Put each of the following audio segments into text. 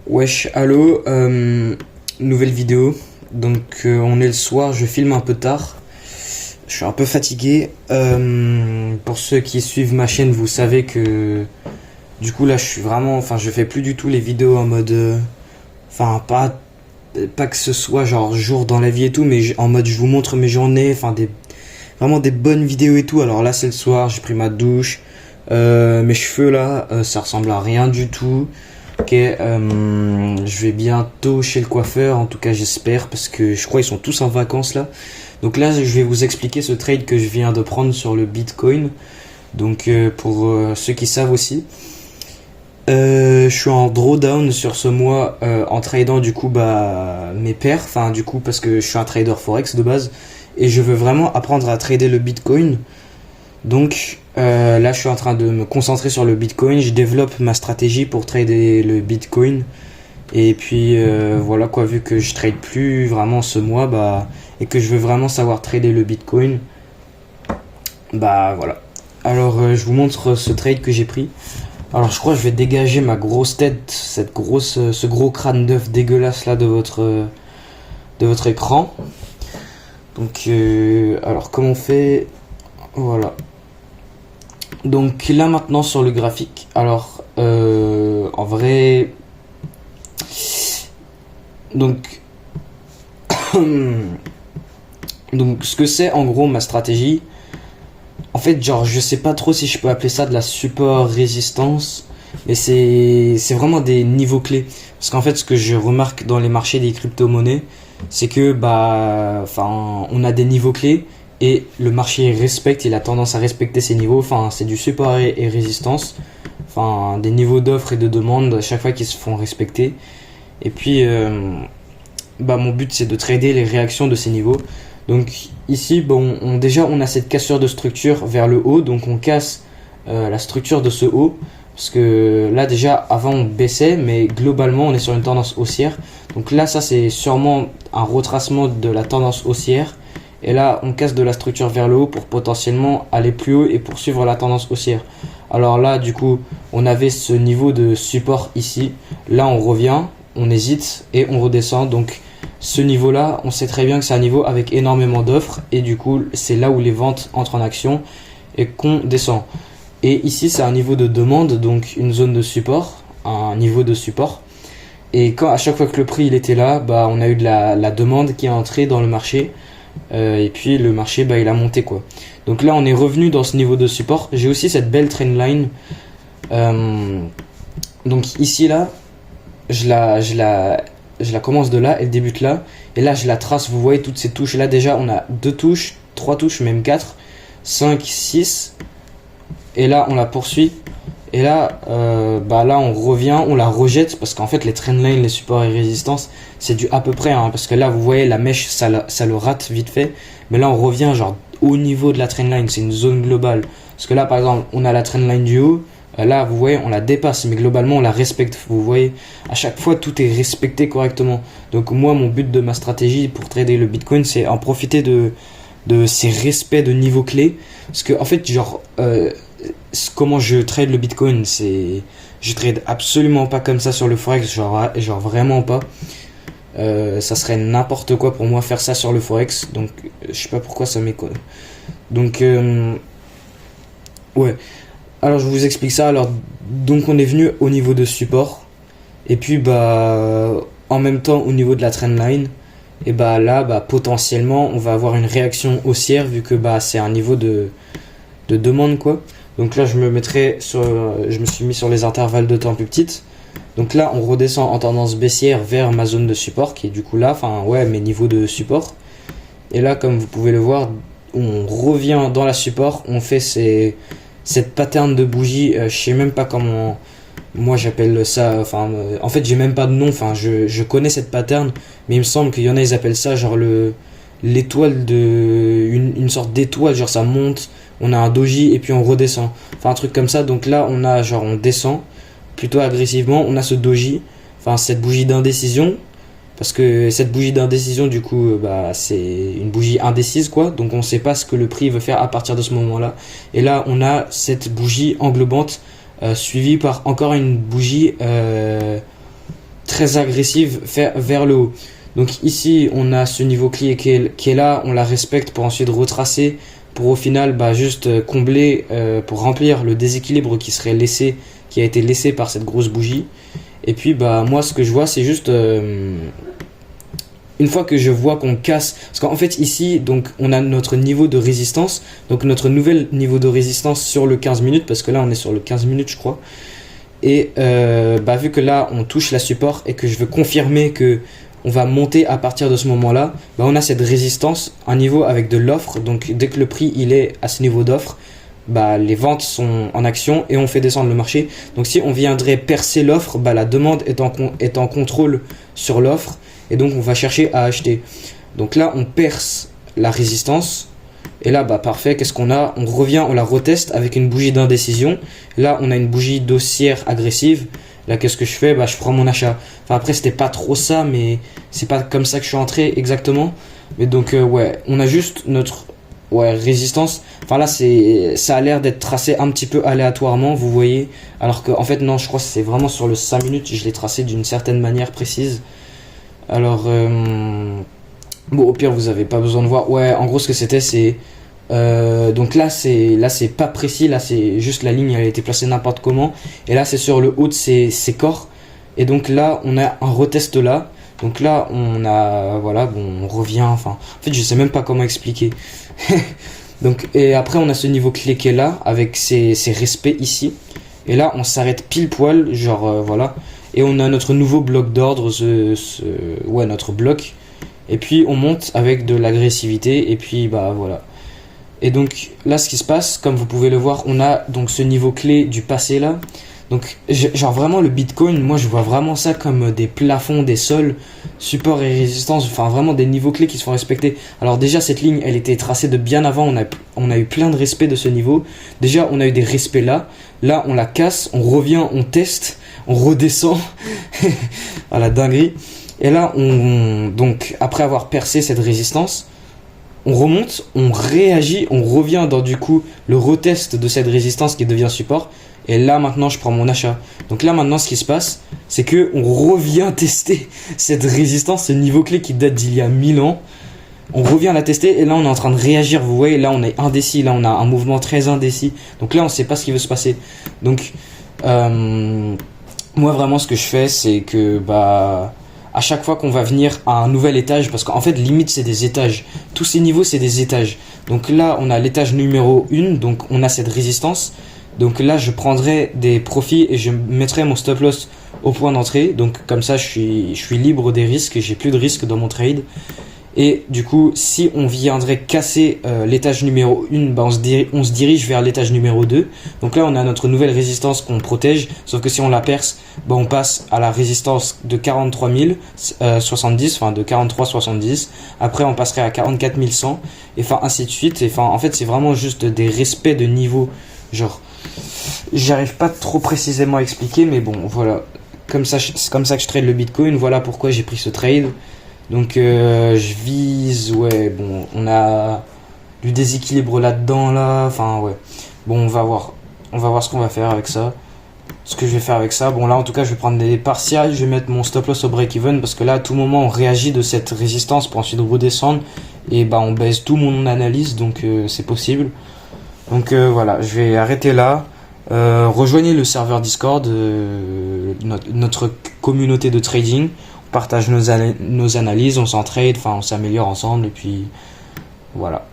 Wesh, allô, nouvelle vidéo. Donc on est le soir, je filme un peu tard. Je suis un peu fatigué. Pour ceux qui suivent ma chaîne, vous savez que du coup là je suis vraiment, enfin je fais plus du tout les vidéos en mode, enfin pas que ce soit genre jour dans la vie et tout, mais en mode je vous montre mes journées, enfin vraiment des bonnes vidéos et tout. Alors là c'est le soir, j'ai pris ma douche, mes cheveux là, ça ressemble à rien du tout. Ok, je vais bientôt chez le coiffeur, en tout cas j'espère, parce que je crois qu'ils sont tous en vacances là. Donc là je vais vous expliquer ce trade que je viens de prendre sur le Bitcoin. Donc pour ceux qui savent aussi, je suis en drawdown sur ce mois en tradant du coup mes pairs, enfin du coup parce que je suis un trader forex de base et je veux vraiment apprendre à trader le Bitcoin. Donc là je suis en train de me concentrer sur le Bitcoin, je développe ma stratégie pour trader le Bitcoin. Et puis voilà quoi, vu que je trade plus vraiment ce mois et que je veux vraiment savoir trader le Bitcoin, voilà. Alors je vous montre ce trade que j'ai pris. Alors je crois que je vais dégager ma grosse tête, ce gros crâne d'œuf dégueulasse là de votre écran. Donc alors comment on fait? Voilà. Donc là maintenant sur le graphique, alors en vrai, donc donc ce que c'est en gros ma stratégie, en fait genre je sais pas trop si je peux appeler ça de la support résistance, mais c'est vraiment des niveaux clés, parce qu'en fait ce que je remarque dans les marchés des crypto-monnaies, c'est que on a des niveaux clés. Et le marché respecte, il a tendance à respecter ces niveaux. Enfin, c'est du support et résistance. Enfin, des niveaux d'offres et de demande à chaque fois qui se font respecter. Et puis, mon but c'est de trader les réactions de ces niveaux. Donc ici, déjà on a cette cassure de structure vers le haut. Donc on casse la structure de ce haut. Parce que là déjà, avant on baissait, mais globalement on est sur une tendance haussière. Donc là, ça c'est sûrement un retracement de la tendance haussière. Et là, on casse de la structure vers le haut pour potentiellement aller plus haut et poursuivre la tendance haussière. Alors là, du coup, on avait ce niveau de support ici. Là, on revient, on hésite et on redescend. Donc, ce niveau-là, on sait très bien que c'est un niveau avec énormément d'offres. Et du coup, c'est là où les ventes entrent en action et qu'on descend. Et ici, c'est un niveau de demande, donc une zone de support, un niveau de support. Et à chaque fois que le prix il était là, on a eu de la demande qui est entrée dans le marché. Et puis le marché il a monté quoi. Donc là on est revenu dans ce niveau de support. J'ai aussi cette belle trendline. Donc ici là je la commence de là, elle débute là. Et là je la trace, vous voyez toutes ces touches là. Déjà on a 2 touches, 3 touches, même 4, 5, 6. Et là on la poursuit. Et là, là on revient, on la rejette, parce qu'en fait les trendlines, les supports et résistances, c'est du à peu près, parce que là vous voyez la mèche, ça le rate vite fait, mais là on revient genre au niveau de la trendline, c'est une zone globale, parce que là par exemple on a la trendline du haut, là vous voyez on la dépasse, mais globalement on la respecte, vous voyez, à chaque fois tout est respecté correctement. Donc moi mon but de ma stratégie pour trader le Bitcoin, c'est en profiter de ces respects de niveau clés, parce que en fait genre comment je trade le Bitcoin, je trade absolument pas comme ça sur le Forex, genre vraiment pas. Ça serait n'importe quoi pour moi faire ça sur le Forex, donc je sais pas pourquoi ça m'éconne. Donc ouais, alors je vous explique ça. Alors donc on est venu au niveau de support, et puis en même temps au niveau de la trendline, et là potentiellement on va avoir une réaction haussière, vu que c'est un niveau de demande quoi. Donc là je me suis mis sur les intervalles de temps plus petites. Donc là on redescend en tendance baissière vers ma zone de support, qui est du coup là, mes niveaux de support. Et là comme vous pouvez le voir, on revient dans la support, on fait cette pattern de bougie, je sais même pas comment moi j'appelle ça, en fait j'ai même pas de nom, je connais cette pattern, mais il me semble qu'il y en a, ils appellent ça genre l'étoile une sorte d'étoile, genre ça monte, on a un doji et puis on redescend, un truc comme ça. Donc là on descend plutôt agressivement, on a ce doji, cette bougie d'indécision, parce que cette bougie d'indécision du coup c'est une bougie indécise quoi, donc on sait pas ce que le prix veut faire à partir de ce moment là. Et là on a cette bougie englobante suivie par encore une bougie très agressive vers le haut. Donc ici, on a ce niveau clé qui est là, on la respecte pour ensuite retracer, pour au final bah, juste combler, pour remplir le déséquilibre qui a été laissé par cette grosse bougie. Et puis bah moi ce que je vois c'est juste une fois que je vois qu'on casse, parce qu'en fait ici donc on a notre niveau de résistance, donc notre nouvel niveau de résistance sur le 15 minutes, parce que là on est sur le 15 minutes je crois. Et bah, vu que là on touche la support et que je veux confirmer que on va monter à partir de ce moment-là, bah, on a cette résistance, un niveau avec de l'offre, donc dès que le prix il est à ce niveau d'offre, bah, les ventes sont en action et on fait descendre le marché. Donc si on viendrait percer l'offre, bah, la demande est en contrôle sur l'offre et donc on va chercher à acheter. Donc là on perce la résistance et là bah parfait, qu'est-ce qu'on a? On revient, on la reteste avec une bougie d'indécision. Là on a une bougie d'haussière agressive. Là qu'est-ce que je fais? Bah je prends mon achat. Enfin après c'était pas trop ça, mais c'est pas comme ça que je suis entré exactement. Mais donc ouais, on a juste notre résistance. Enfin là ça a l'air d'être tracé un petit peu aléatoirement, vous voyez. Alors que en fait non, je crois que c'est vraiment sur le 5 minutes, je l'ai tracé d'une certaine manière précise. Alors bon au pire vous avez pas besoin de voir. Ouais, en gros ce que c'était c'est donc là c'est pas précis, là c'est juste la ligne elle a été placée n'importe comment et là c'est sur le haut de ces corps et donc là on a un retest là. Donc là on a voilà bon on revient, enfin en fait je sais même pas comment expliquer. Donc et après on a ce niveau clé qui est là avec ces respects ici et là on s'arrête pile poil genre voilà et on a notre nouveau bloc d'ordre notre bloc et puis on monte avec de l'agressivité et puis bah voilà. Et donc là ce qui se passe comme vous pouvez le voir, on a donc ce niveau clé du passé là. Donc genre vraiment le Bitcoin, moi je vois vraiment ça comme des plafonds, des sols, support et résistance, enfin vraiment des niveaux clés qui se font respecter. Alors déjà cette ligne elle était tracée de bien avant, on a eu plein de respect de ce niveau. Déjà on a eu des respects là, là on la casse, on revient, on teste, on redescend, à la dinguerie. Et là donc après avoir percé cette résistance, on remonte, on réagit, on revient dans du coup le retest de cette résistance qui devient support. Et là maintenant je prends mon achat. Donc là maintenant ce qui se passe, c'est que on revient tester cette résistance, ce niveau clé qui date d'il y a 1000 ans. On revient la tester et là on est en train de réagir. Vous voyez là on est indécis, là on a un mouvement très indécis. Donc là on sait pas ce qui veut se passer. Donc moi vraiment ce que je fais c'est que bah à chaque fois qu'on va venir à un nouvel étage, parce qu'en fait limite c'est des étages, tous ces niveaux c'est des étages. Donc là on a l'étage numéro 1, donc on a cette résistance. Donc là je prendrai des profits et je mettrai mon stop loss au point d'entrée. Donc comme ça je suis libre des risques et j'ai plus de risques dans mon trade. Et du coup si on viendrait casser l'étage numéro 1, bah on se dirige vers l'étage numéro 2. Donc là on a notre nouvelle résistance qu'on protège. Sauf que si on la perce, bah on passe à la résistance de 43 070, enfin de 43,70. Après on passerait à 44 100 et enfin ainsi de suite. Et enfin en fait c'est vraiment juste des respects de niveau. Genre j'arrive pas trop précisément à expliquer, mais bon voilà, c'est comme ça que je trade le Bitcoin. Voilà pourquoi j'ai pris ce trade. Donc je vise, ouais bon on a du déséquilibre là-dedans là, enfin ouais bon on va voir ce qu'on va faire avec ça, ce que je vais faire avec ça. Bon là en tout cas je vais prendre des partials, je vais mettre mon stop loss au break-even parce que là à tout moment on réagit de cette résistance pour ensuite redescendre et bah on baisse tout mon analyse, donc c'est possible. Donc voilà, je vais arrêter là. Rejoignez le serveur Discord, notre communauté de trading. On partage nos analyses, on s'entraide, enfin on s'améliore ensemble et puis voilà.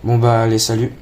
Bon bah allez, salut.